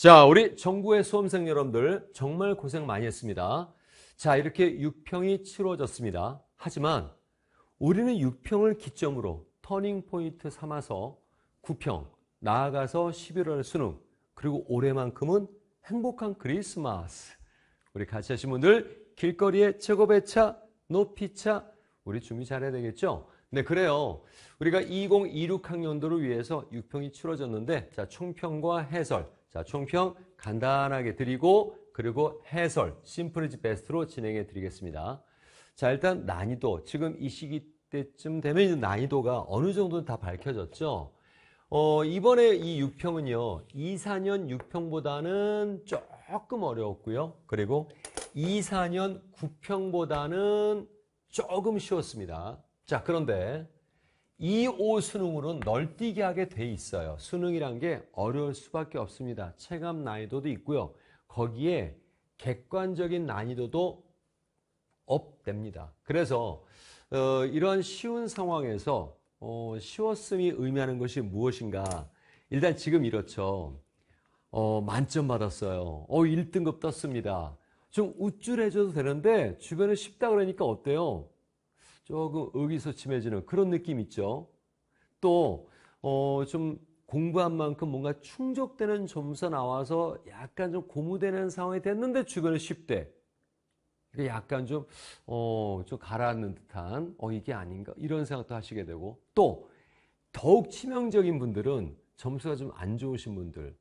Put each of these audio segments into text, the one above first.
자, 우리 정부의 수험생 여러분들 정말 고생 많이 했습니다. 자, 이렇게 6평이 치러졌습니다. 하지만 우리는 6평을 기점으로 터닝 포인트 삼아서 9평, 나아가서 11월 수능, 그리고 올해만큼은 행복한 크리스마스. 우리 같이 하신 분들 길거리에 최고배차, 높이차 우리 준비 잘해야 되겠죠? 네, 그래요. 우리가 2026학년도를 위해서 6평이 치러졌는데, 자, 총평과 해설. 자, 총평 간단하게 드리고, 그리고 해설, 심플 이즈 베스트로 진행해 드리겠습니다. 자, 일단 난이도. 지금 이 시기 때쯤 되면 난이도가 어느 정도는 다 밝혀졌죠? 이번에 이 6평은요, 2, 4년 6평보다는 조금 어려웠고요. 그리고 2, 4년 9평보다는 조금 쉬웠습니다. 자, 그런데 2, 5 수능으로는 널뛰게 하게 돼 있어요. 수능이란 게 어려울 수밖에 없습니다. 체감 난이도도 있고요. 거기에 객관적인 난이도도 업됩니다. 그래서 이러한 쉬운 상황에서 쉬웠음이 의미하는 것이 무엇인가? 일단 지금 이렇죠. 만점 받았어요. 1등급 떴습니다. 좀 우쭐해져도 되는데 주변에 쉽다 그러니까 어때요? 조금 의기소침해지는 그런 느낌 있죠. 또 좀 공부한 만큼 뭔가 충족되는 점수가 나와서 약간 좀 고무되는 상황이 됐는데 주변에 쉽대. 약간 좀 가라앉는 듯한 이게 아닌가 이런 생각도 하시게 되고, 또 더욱 치명적인 분들은 점수가 좀 안 좋으신 분들,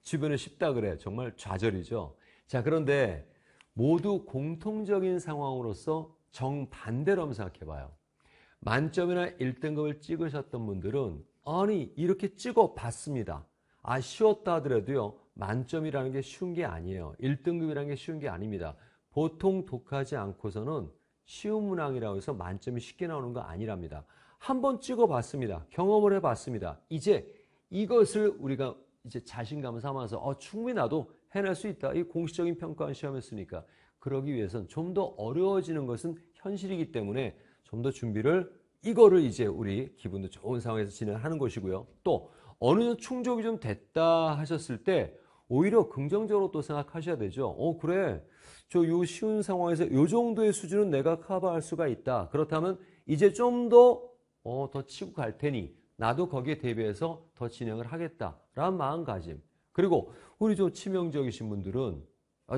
주변에 쉽다 그래 정말 좌절이죠. 자, 그런데 모두 공통적인 상황으로서 정반대로 한번 생각해 봐요. 만점이나 1등급을 찍으셨던 분들은 아니 이렇게 찍어 봤습니다. 쉬웠다 하더라도요, 만점이라는 게 쉬운 게 아니에요. 1등급이라는 게 쉬운 게 아닙니다. 보통 독하지 않고서는 쉬운 문항이라고 해서 만점이 쉽게 나오는 거 아니랍니다. 한번 찍어봤습니다. 경험을 해봤습니다. 이제 이것을 우리가 이제 자신감을 삼아서 충분히 나도 해낼 수 있다. 이 공식적인 평가원 시험했으니까. 그러기 위해서는 좀 더 어려워지는 것은 현실이기 때문에 좀 더 준비를 이거를 이제 우리 기분도 좋은 상황에서 진행하는 것이고요. 또 어느 정도 충족이 좀 됐다 하셨을 때 오히려 긍정적으로 또 생각하셔야 되죠. 그래. 요 쉬운 상황에서 요 정도의 수준은 내가 커버할 수가 있다. 그렇다면 이제 좀 더 치고 갈 테니 나도 거기에 대비해서 더 진행을 하겠다라는 마음가짐. 그리고 우리 좀 치명적이신 분들은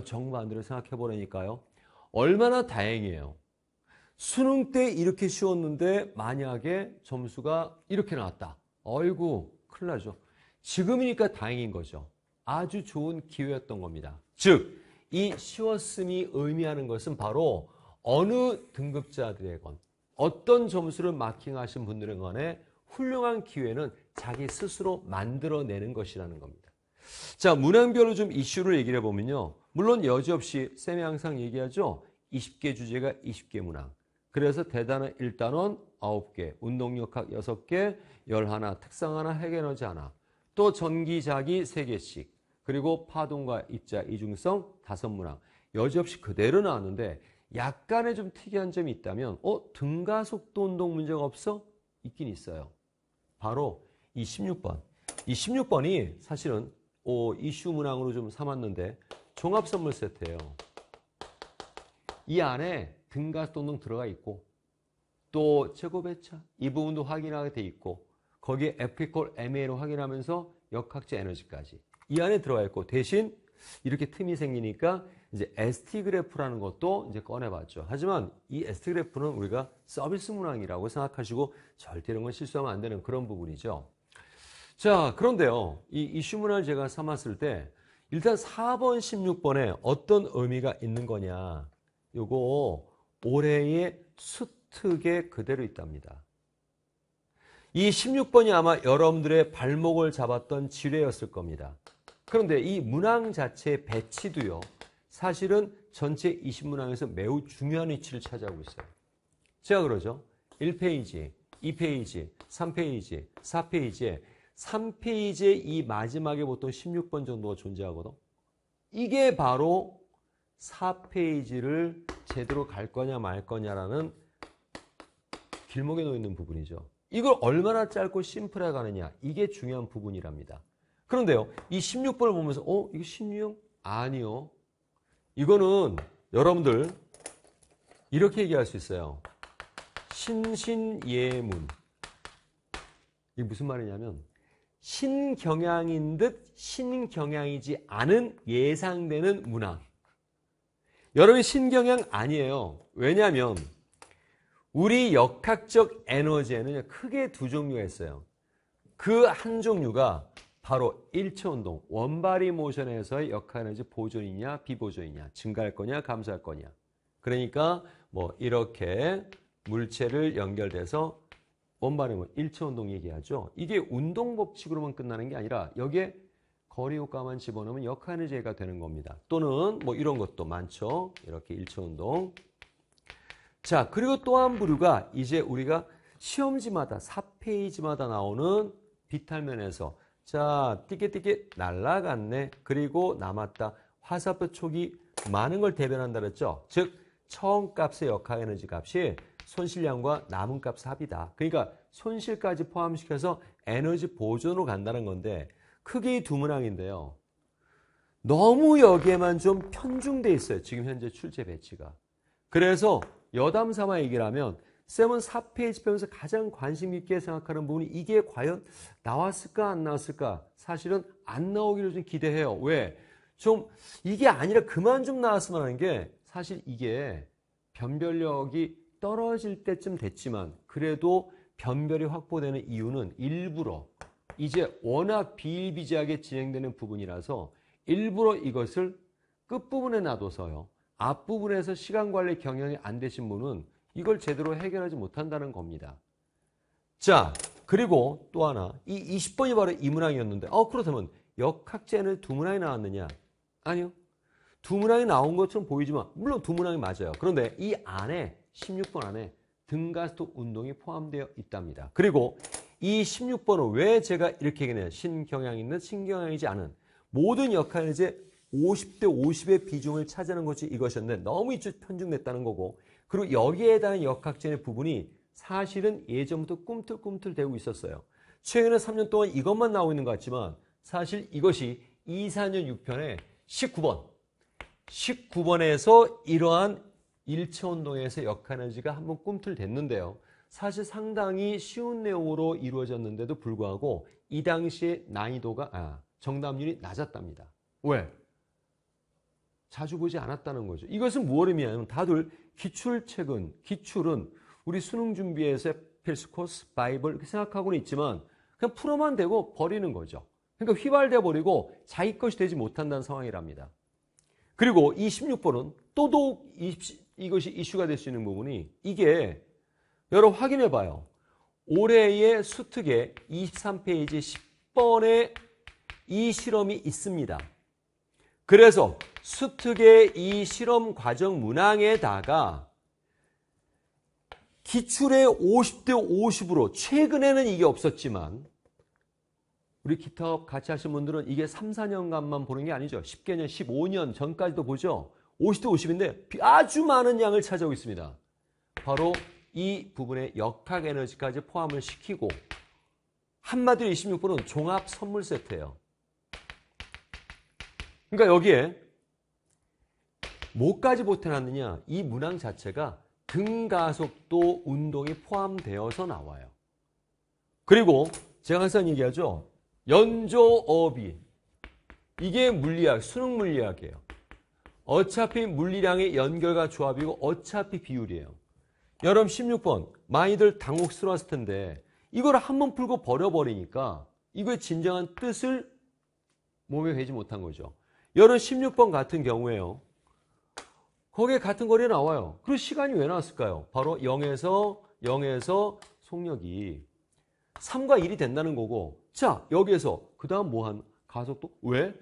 정반대로 생각해 보라니까요. 얼마나 다행이에요. 수능 때 이렇게 쉬웠는데 만약에 점수가 이렇게 나왔다. 어이구, 큰일 나죠. 지금이니까 다행인 거죠. 아주 좋은 기회였던 겁니다. 즉, 이 쉬웠음이 의미하는 것은 바로 어느 등급자들에건 어떤 점수를 마킹하신 분들에 간에 훌륭한 기회는 자기 스스로 만들어내는 것이라는 겁니다. 자, 문항별로 좀 이슈를 얘기를 해보면요. 물론 여지없이 쌤이 항상 얘기하죠. 20개 주제가 20개 문항. 그래서 대단원 1단원 9개, 운동역학 6개, 11, 특상 하나, 핵에너지 하나. 또 전기자기 3개씩. 그리고 파동과 입자, 이중성 5문항. 여지없이 그대로 나왔는데 약간의 좀 특이한 점이 있다면 등가속도 운동 문제가 없어? 있긴 있어요. 바로 이 16번. 이 16번이 사실은 이슈 문항으로 좀 삼았는데 종합선물 세트예요. 이 안에 등가속도 운동 들어가 있고 또 최고배차 이 부분도 확인하게 돼 있고 거기에 F=MA로 확인하면서 역학제 에너지까지 이 안에 들어가 있고, 대신 이렇게 틈이 생기니까 이제 ST 그래프라는 것도 이제 꺼내봤죠. 하지만 이 ST 그래프는 우리가 서비스 문항이라고 생각하시고 절대 이런 건 실수하면 안 되는 그런 부분이죠. 자, 그런데요, 이 이슈 문항을 제가 삼았을 때 일단 4번, 16번에 어떤 의미가 있는 거냐, 요거 올해의 수특에 그대로 있답니다. 이 16번이 아마 여러분들의 발목을 잡았던 지뢰였을 겁니다. 그런데 이 문항 자체의 배치도요, 사실은 전체 20문항에서 매우 중요한 위치를 차지하고 있어요. 제가 그러죠. 1페이지, 2페이지, 3페이지, 4페이지에 3페이지에 이 마지막에 보통 16번 정도가 존재하거든. 이게 바로 4페이지를 제대로 갈 거냐 말 거냐라는 길목에 놓여 있는 부분이죠. 이걸 얼마나 짧고 심플하게 가느냐, 이게 중요한 부분이랍니다. 그런데요, 이 16번을 보면서 이거 신유형? 아니요. 이거는 여러분들 이렇게 얘기할 수 있어요. 신신예문. 이게 무슨 말이냐면 신경향인 듯 신경향이지 않은 예상되는 문항. 여러분 신경향 아니에요. 왜냐하면 우리 역학적 에너지에는 크게 두 종류가 있어요. 그 한 종류가 바로 일체운동, 원바리 모션에서의 역학에너지 보존이냐 비보존이냐, 증가할 거냐 감소할 거냐. 그러니까 뭐 이렇게 물체를 연결돼서 원바리 모션, 일체운동 얘기하죠. 이게 운동 법칙으로만 끝나는 게 아니라 여기에 거리 효과만 집어넣으면 역학에너지가 되는 겁니다. 또는 뭐 이런 것도 많죠. 이렇게 일체운동. 자, 그리고 또 한 부류가 이제 우리가 시험지마다 4페이지마다 나오는 비탈면에서 자, 띠게띠게 날아갔네. 그리고 남았다. 화살표 촉이 많은 걸 대변한다 그랬죠. 즉 처음 값의 역학에너지 값이 손실량과 남은 값 합이다. 그러니까 손실까지 포함시켜서 에너지 보존으로 간다는 건데 크게 이 두 문항인데요. 너무 여기에만 좀 편중돼 있어요. 지금 현재 출제 배치가. 그래서 여담 삼아 얘기를 하면 쌤은 4페이지 배우면서 가장 관심 있게 생각하는 부분이 이게 과연 나왔을까 안 나왔을까? 사실은 안 나오기를 좀 기대해요. 왜? 좀 이게 아니라 그만 좀 나왔으면 하는 게 사실 이게 변별력이 떨어질 때쯤 됐지만 그래도 변별이 확보되는 이유는 일부러 이제 워낙 비일비재하게 진행되는 부분이라서 일부러 이것을 끝부분에 놔둬서요. 앞부분에서 시간 관리 경영이 안 되신 분은 이걸 제대로 해결하지 못한다는 겁니다. 자, 그리고 또 하나. 이 20번이 바로 이 문항이었는데 그렇다면 역학제는 두 문항이 나왔느냐? 아니요. 두 문항이 나온 것처럼 보이지만 물론 두 문항이 맞아요. 그런데 이 안에 16번 안에 등가속 운동이 포함되어 있답니다. 그리고 이 16번은 왜 제가 이렇게 얘기해요? 신경향 있는 신경향이지 않은 모든 역할은 이제 50대 50의 비중을 차지하는 것이 이것이었는데 너무 이쪽 편중됐다는 거고 그리고 여기에 대한 역학전의 부분이 사실은 예전부터 꿈틀꿈틀대고 있었어요. 최근에 3년 동안 이것만 나오고 있는 것 같지만 사실 이것이 2, 4년 6편의 19번에서 이러한 일체운동에서 역학에너지가 한번 꿈틀댔는데요. 사실 상당히 쉬운 내용으로 이루어졌는데도 불구하고 이 당시에 난이도가 정답률이 낮았답니다. 왜? 자주 보지 않았다는 거죠. 이것은 무엇을 의미하냐면 다들 기출은 우리 수능 준비에서 필수 코스, 바이블 이렇게 생각하고는 있지만 그냥 풀어만 되고 버리는 거죠. 그러니까 휘발돼 버리고 자기 것이 되지 못한다는 상황이랍니다. 그리고 이 16번은 또더욱 이것이 이슈가 될 수 있는 부분이 이게 여러분 확인해 봐요. 올해의 수특의 23페이지 10번에 이 실험이 있습니다. 그래서 수특의 이 실험 과정 문항에다가 기출의 50대 50으로 최근에는 이게 없었지만 우리 기타업 같이 하신 분들은 이게 3, 4년간만 보는 게 아니죠. 10개년, 15년 전까지도 보죠. 50대 50인데 아주 많은 양을 차지하고 있습니다. 바로 이 부분에 역학에너지까지 포함을 시키고 한마디로 26번은 종합 선물 세트예요. 그러니까 여기에 뭐까지 보태놨느냐? 이 문항 자체가 등가속도 운동이 포함되어서 나와요. 그리고 제가 항상 얘기하죠. 연조어비. 이게 물리학, 수능 물리학이에요. 어차피 물리량의 연결과 조합이고 어차피 비율이에요. 여러분 16번 많이들 당혹스러웠을 텐데 이걸 한번 풀고 버려버리니까 이거의 진정한 뜻을 몸에 배지 못한 거죠. 여러분 16번 같은 경우에요. 거기에 같은 거리가 나와요. 그리고 시간이 왜 나왔을까요? 바로 0에서 속력이 3과 1이 된다는 거고 자 여기에서 그 다음 뭐한 가속도? 왜?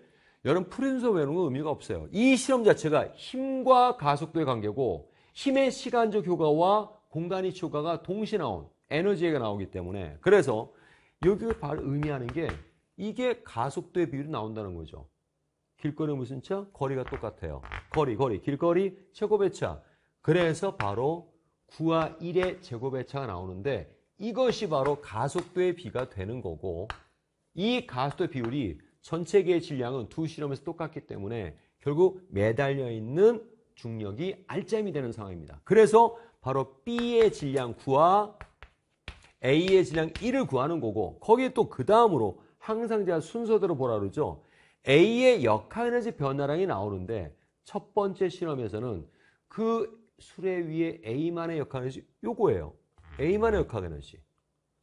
여러분 풀이순서 외우는 건 의미가 없어요. 이 실험 자체가 힘과 가속도의 관계고 힘의 시간적 효과와 공간 이치 효과가 동시에 나온 에너지가 나오기 때문에 그래서 여기가 바로 의미하는 게 이게 가속도의 비율이 나온다는 거죠. 길거리 무슨 차? 거리가 똑같아요. 거리, 길거리, 제곱의 차. 그래서 바로 9와 1의 제곱의 차가 나오는데 이것이 바로 가속도의 비가 되는 거고 이 가속도의 비율이 전체 계의 질량은 두 실험에서 똑같기 때문에 결국 매달려 있는 중력이 알짜임이 되는 상황입니다. 그래서 바로 B의 질량 9와 A의 질량 1을 구하는 거고 거기에 또 그 다음으로 항상 제가 순서대로 보라 그러죠. A의 역학 에너지 변화량이 나오는데 첫 번째 실험에서는 그 수레 위에 A만의 역학 에너지 요거예요. A만의 역학 에너지.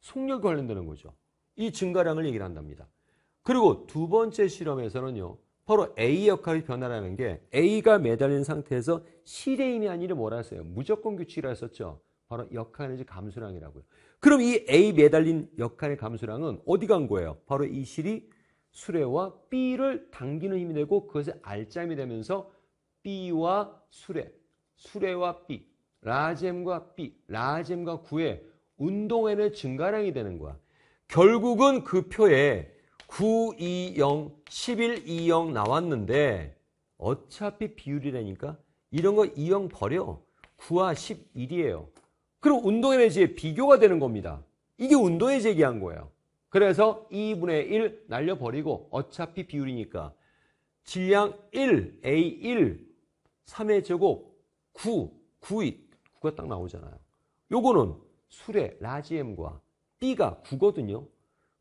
속력이 관련되는 거죠. 이 증가량을 얘기를 한답니다. 그리고 두 번째 실험에서는요. 바로 A 역학의 변화라는 게 A가 매달린 상태에서 실의 힘이 아니라 뭐라 했어요? 무조건 규칙이라 했었죠. 바로 역학 에너지 감소량이라고요. 그럼 이 A 매달린 역할의 감소량은 어디 간 거예요? 바로 이 실이 수레와 B를 당기는 힘이 되고 그것에 알짜임이 되면서 B와 수레와 B, 라지 M과 B, 라지 M과 9의 운동에는 증가량이 되는 거야. 결국은 그 표에 9, 2, 0, 11, 2, 0 나왔는데 어차피 비율이라니까 이런 거 2, 0 버려. 9와 11이에요. 그럼 운동에너지의 비교가 되는 겁니다. 이게 운동에너지 얘기한 거예요. 그래서 2분의 1 날려버리고 어차피 비율이니까 질량 1, A1, 3의 제곱, 9, 9가 딱 나오잖아요. 요거는 수레, 라지 M과 B가 9거든요.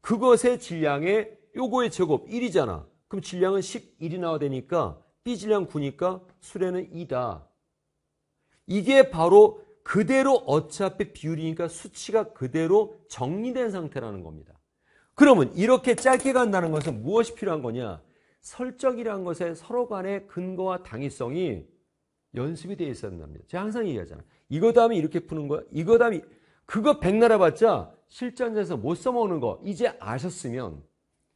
그것의 질량의 요거의 제곱 1이잖아. 그럼 질량은 11이 나와야 되니까 B 질량 9니까 수레는 2다. 이게 바로 그대로 어차피 비율이니까 수치가 그대로 정리된 상태라는 겁니다. 그러면 이렇게 짧게 간다는 것은 무엇이 필요한 거냐? 설적이라는 것에 서로 간의 근거와 당위성이 연습이 되어 있어야 된답니다. 제가 항상 얘기하잖아요. 이거 다음에 이렇게 푸는 거야. 이거 다음에 그거 백날 해봤자 실전에서 못 써먹는 거 이제 아셨으면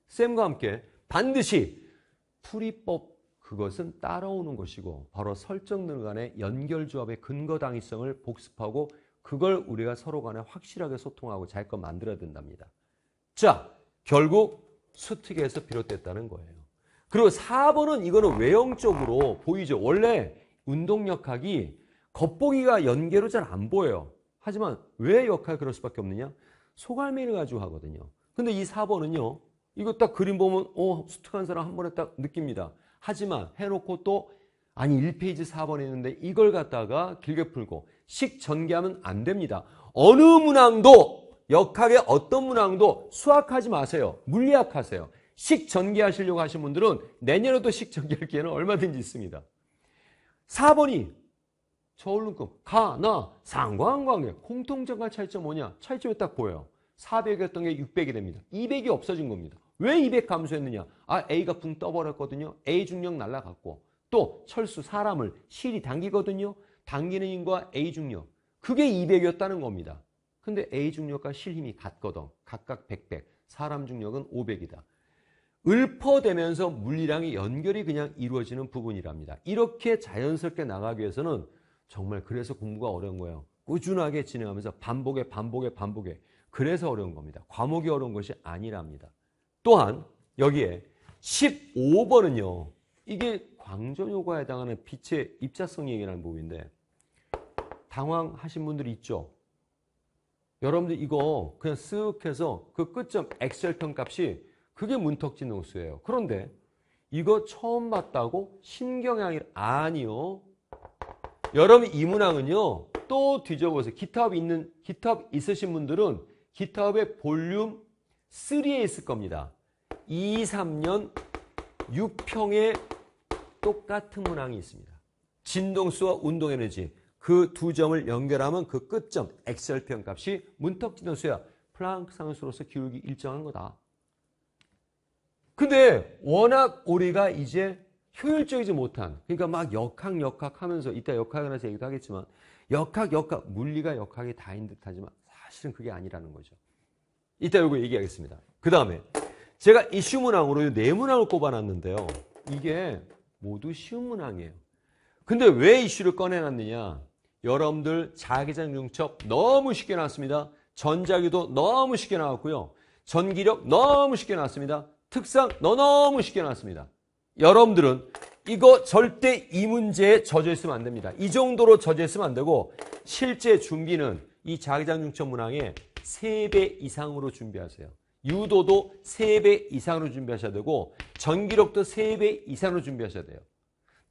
쌤과 함께 반드시 풀이법 그것은 따라오는 것이고 바로 설정들 간의 연결조합의 근거 당위성을 복습하고 그걸 우리가 서로 간에 확실하게 소통하고 잘 것 만들어야 된답니다. 자, 결국 수특에서 비롯됐다는 거예요. 그리고 4번은 이거는 외형적으로 보이죠. 원래 운동역학이 겉보기가 연계로 잘 안 보여요. 하지만 왜 역할 그럴 수밖에 없느냐? 소갈매를 가지고 하거든요. 근데 이 4번은요. 이거 딱 그림 보면 수특한 사람 한 번에 딱 느낍니다. 하지만 해놓고 또 아니 1페이지 4번에 있는데 이걸 갖다가 길게 풀고 식 전개하면 안 됩니다. 어느 문항도 역학의 어떤 문항도 수학하지 마세요. 물리학 하세요. 식 전개하시려고 하신 분들은 내년에도 식 전개할 기회는 얼마든지 있습니다. 4번이 저울눈금, 가, 나, 상관관계, 공통점과 차이점 뭐냐? 차이점이 딱 보여요. 400이었던 게 600이 됩니다. 200이 없어진 겁니다. 왜 200 감소했느냐? A가 붕 떠버렸거든요. A 중력 날라갔고 또 철수, 사람을 실이 당기거든요. 당기는 힘과 A 중력. 그게 200이었다는 겁니다. 근데 A 중력과 실 힘이 같거든. 각각 100, 사람 중력은 500이다. 읊어대면서 물리량의 연결이 그냥 이루어지는 부분이랍니다. 이렇게 자연스럽게 나가기 위해서는 정말 그래서 공부가 어려운 거예요. 꾸준하게 진행하면서 반복에. 그래서 어려운 겁니다. 과목이 어려운 것이 아니랍니다. 또한 여기에 15번은요. 이게 광전효과에 해당하는 빛의 입자성 얘기라는 부분인데 당황하신 분들이 있죠. 여러분들 이거 그냥 쓱 해서 그 끝점 엑셀평 값이 그게 문턱진 호수예요. 그런데 이거 처음 봤다고 신경향이 아니요. 여러분 이 문항은요. 또 뒤져보세요. 기타업 있으신 분들은 기타업의 볼륨 3에 있을 겁니다. 2, 3년 6평에 똑같은 문항이 있습니다. 진동수와 운동에너지 그 두 점을 연결하면 그 끝점 엑셀평 값이 문턱진동수야. 플랑크 상수로서 기울기 일정한 거다. 근데 워낙 우리가 이제 효율적이지 못한 그러니까 막 역학 하면서 이따 역학에 대해서 얘기도 하겠지만 역학 물리가 역학이 다인 듯하지만 사실은 그게 아니라는 거죠. 이따 이거 얘기하겠습니다. 그 다음에 제가 이슈 문항으로 네 문항을 꼽아놨는데요. 이게 모두 쉬운 문항이에요. 근데 왜 이슈를 꺼내놨느냐? 여러분들 자기장 중첩 너무 쉽게 나왔습니다. 전자기도 너무 쉽게 나왔고요. 전기력 너무 쉽게 나왔습니다. 특상 너무 쉽게 나왔습니다. 여러분들은 이거 절대 이 문제에 젖어 있으면 안 됩니다. 이 정도로 젖어 있으면 안 되고 실제 준비는 이 자기장 중첩 문항의 3배 이상으로 준비하세요. 유도도 3배 이상으로 준비하셔야 되고 전기력도 3배 이상으로 준비하셔야 돼요.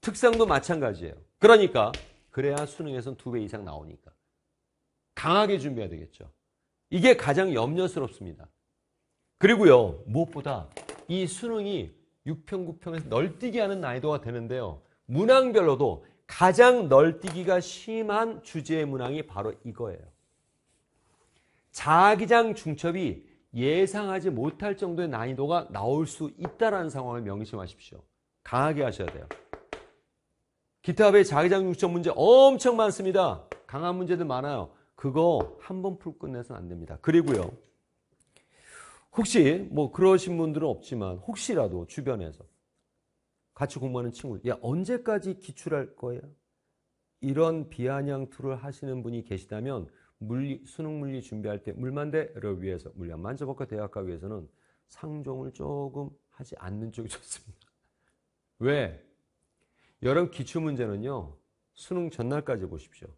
특성도 마찬가지예요. 그러니까 그래야 수능에서는 2배 이상 나오니까. 강하게 준비해야 되겠죠. 이게 가장 염려스럽습니다. 그리고요, 무엇보다 이 수능이 6평, 9평에서 널뛰기 하는 난이도가 되는데요. 문항별로도 가장 널뛰기가 심한 주제의 문항이 바로 이거예요. 자기장 중첩이 예상하지 못할 정도의 난이도가 나올 수 있다는 상황을 명심하십시오. 강하게 하셔야 돼요. 기타의 자기장 중첩 문제 엄청 많습니다. 강한 문제들 많아요. 그거 한 번 풀고 끝내서는 안 됩니다. 그리고요, 혹시 뭐 그러신 분들은 없지만 혹시라도 주변에서 같이 공부하는 친구들, 야, 언제까지 기출할 거예요? 이런 비아냥 툴을 하시는 분이 계시다면 수능 물리 준비할 때 물만대를 위해서, 물리학 만져볼까 대학과 위해서는 상종을 조금 하지 않는 쪽이 좋습니다. 왜? 여러분 기출 문제는요, 수능 전날까지 보십시오.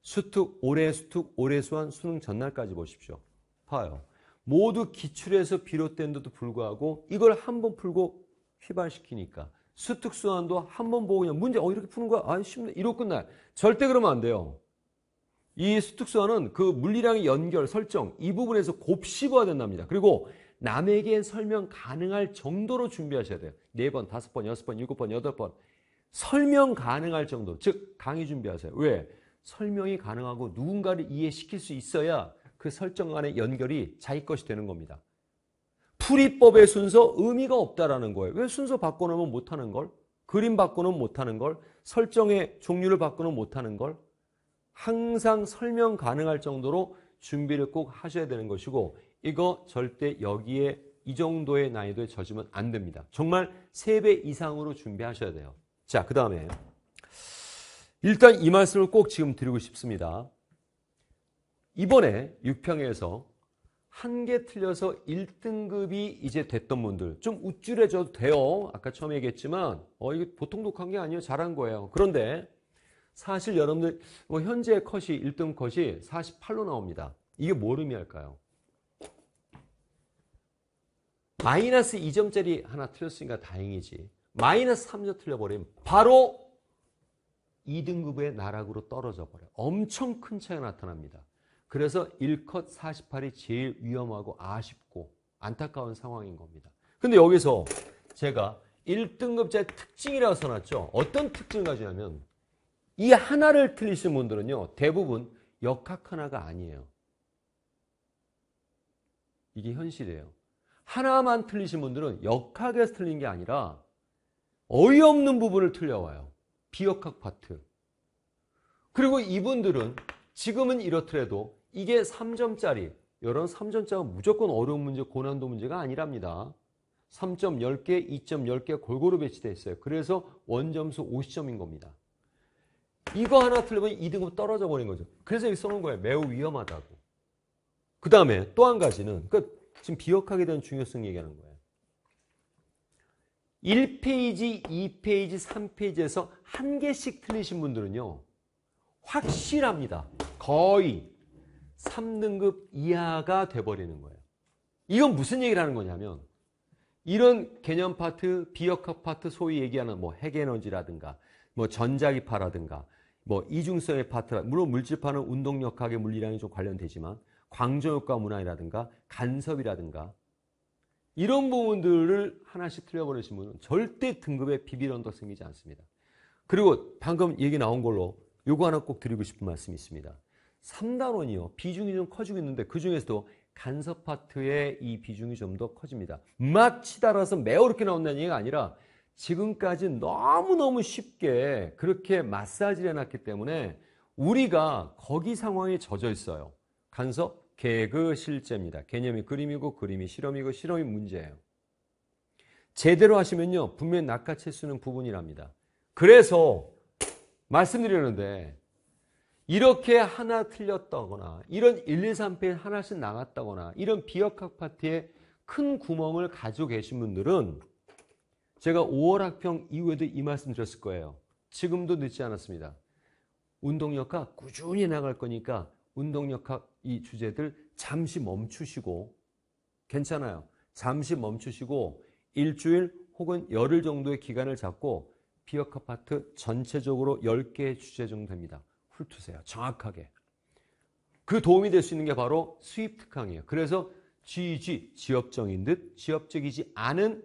수특, 올해 수특, 올해 수한 수능 전날까지 보십시오. 봐요. 모두 기출에서 비롯된데도 불구하고 이걸 한 번 풀고 휘발시키니까 수특 수한도 한 번 보고 그냥 문제 이렇게 푸는 거야. 아, 쉽네. 이러고 끝나요. 절대 그러면 안 돼요. 이 수특 수한은 그 물리량의 연결, 설정 이 부분에서 곱씹어야 된답니다. 그리고 남에게 설명 가능할 정도로 준비하셔야 돼요. 4번, 5번, 6번, 7번, 8번 설명 가능할 정도. 즉 강의 준비하세요. 왜? 설명이 가능하고 누군가를 이해시킬 수 있어야 그 설정 간의 연결이 자기 것이 되는 겁니다. 풀이법의 순서 의미가 없다라는 거예요. 왜 순서 바꿔놓으면 못하는 걸? 그림 바꿔놓으면 못하는 걸? 설정의 종류를 바꿔놓으면 못하는 걸? 항상 설명 가능할 정도로 준비를 꼭 하셔야 되는 것이고 이거 절대 여기에 이 정도의 난이도에 젖으면 안 됩니다. 정말 3배 이상으로 준비하셔야 돼요. 자, 그 다음에 일단 이 말씀을 꼭 지금 드리고 싶습니다. 이번에 6평에서 한 개 틀려서 1등급이 이제 됐던 분들 좀 우쭐해져도 돼요. 아까 처음에 얘기했지만 이게 보통 독한 게 아니에요. 잘한 거예요. 그런데 사실 여러분들 현재 컷이 1등 컷이 48로 나옵니다. 이게 뭘 의미할까요? 마이너스 2점짜리 하나 틀렸으니까 다행이지. 마이너스 3점 틀려버리면 바로 2등급의 나락으로 떨어져 버려요. 엄청 큰 차이가 나타납니다. 그래서 1컷 48이 제일 위험하고 아쉽고 안타까운 상황인 겁니다. 근데 여기서 제가 1등급자의 특징이라고 써놨죠. 어떤 특징을 가지냐면 이 하나를 틀리신 분들은요. 대부분 역학 하나가 아니에요. 이게 현실이에요. 하나만 틀리신 분들은 역학에서 틀린 게 아니라 어이없는 부분을 틀려와요. 비역학 파트. 그리고 이분들은 지금은 이렇더라도 이게 3점짜리, 이런 3점짜리가 무조건 어려운 문제, 고난도 문제가 아니랍니다. 3점 10개, 2점 10개 골고루 배치되어 있어요. 그래서 원점수 50점인 겁니다. 이거 하나 틀리면 2등급 떨어져 버린 거죠. 그래서 여기 써놓은 거예요. 매우 위험하다고. 그 다음에 또 한 가지는 지금 비역학에 대한 중요성 얘기하는 거예요. 1페이지, 2페이지, 3페이지에서 한 개씩 틀리신 분들은요. 확실합니다. 거의 3등급 이하가 돼버리는 거예요. 이건 무슨 얘기를 하는 거냐면 이런 개념 파트, 비역학 파트 소위 얘기하는 핵에너지라든가 전자기파라든가 이중성의 파트, 물론 물질파는 운동역학의 물리량이 좀 관련되지만 광전효과 문항이라든가 간섭이라든가 이런 부분들을 하나씩 틀려버리신 분은 절대 등급에 비빌 언덕 생기지 않습니다. 그리고 방금 얘기 나온 걸로 요거 하나 꼭 드리고 싶은 말씀이 있습니다. 3단원이요. 비중이 좀 커지고 있는데 그중에서도 간섭 파트의 이 비중이 좀 더 커집니다. 막 치달아서 매우 이렇게 나온다는 얘기가 아니라 지금까지 너무너무 쉽게 그렇게 마사지를 해놨기 때문에 우리가 거기 상황에 젖어 있어요. 간섭, 개그, 실제입니다. 개념이 그림이고 그림이 실험이고 실험이 문제예요. 제대로 하시면요. 분명히 낚아챌 수 있는 부분이랍니다. 그래서 말씀드리는데 이렇게 하나 틀렸다거나 이런 1, 2, 3페이지 하나씩 나갔다거나 이런 비역학 파트에 큰 구멍을 가지고 계신 분들은 제가 5월 학평 이후에도 이 말씀 드렸을 거예요. 지금도 늦지 않았습니다. 운동역학 꾸준히 나갈 거니까 운동역학 이 주제들 잠시 멈추시고 괜찮아요. 잠시 멈추시고 일주일 혹은 열흘 정도의 기간을 잡고 비역학 파트 전체적으로 10개의 주제 정도 됩니다. 훑으세요. 정확하게. 그 도움이 될 수 있는 게 바로 수입 특강이에요. 그래서 GEG, 지역적인 듯 지역적이지 않은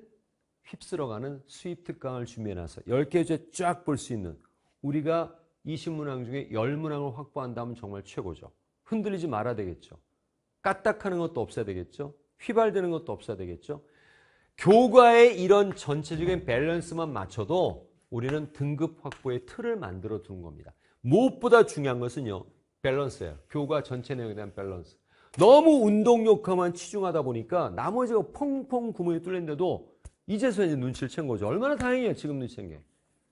휩쓸어가는 수입 특강을 준비해놨어요. 10개 주제 쫙 볼 수 있는, 우리가 20문항 중에 10문항을 확보한다면 정말 최고죠. 흔들리지 말아야 되겠죠. 까딱하는 것도 없어야 되겠죠. 휘발되는 것도 없어야 되겠죠. 교과의 이런 전체적인 밸런스만 맞춰도 우리는 등급 확보의 틀을 만들어 두는 겁니다. 무엇보다 중요한 것은요, 밸런스예요. 교과 전체 내용에 대한 밸런스. 너무 운동 효과만 치중하다 보니까 나머지가 펑펑 구멍이 뚫렸는데도 이제서야 이제 눈치를 챈 거죠. 얼마나 다행이에요, 지금 눈치챈 게.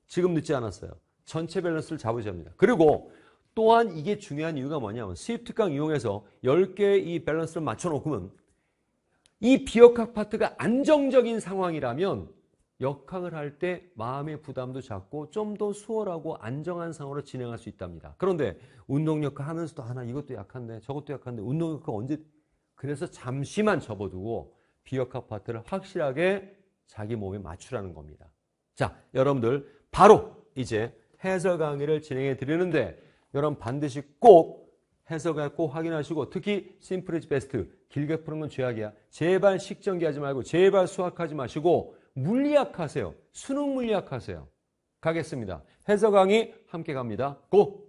지금 늦지 않았어요. 전체 밸런스를 잡으셔야 합니다. 그리고 또한 이게 중요한 이유가 뭐냐면 수입 특강 이용해서 10개의 이 밸런스를 맞춰놓으면 이 비역학 파트가 안정적인 상황이라면 역학을 할 때 마음의 부담도 작고 좀 더 수월하고 안정한 상황으로 진행할 수 있답니다. 그런데 운동역학 하면서도 하나 이것도 약한데 저것도 약한데 운동역학 언제, 그래서 잠시만 접어두고 비역학 파트를 확실하게 자기 몸에 맞추라는 겁니다. 자, 여러분들 바로 이제 해설 강의를 진행해 드리는데 여러분 반드시 꼭 해석을 꼭 확인하시고, 특히 심플 이즈 베스트 길게 푸는 건 죄악이야. 제발 식전기 하지 말고 제발 수학하지 마시고 물리학 하세요. 수능 물리학 하세요. 가겠습니다. 해석 강의 함께 갑니다. 고!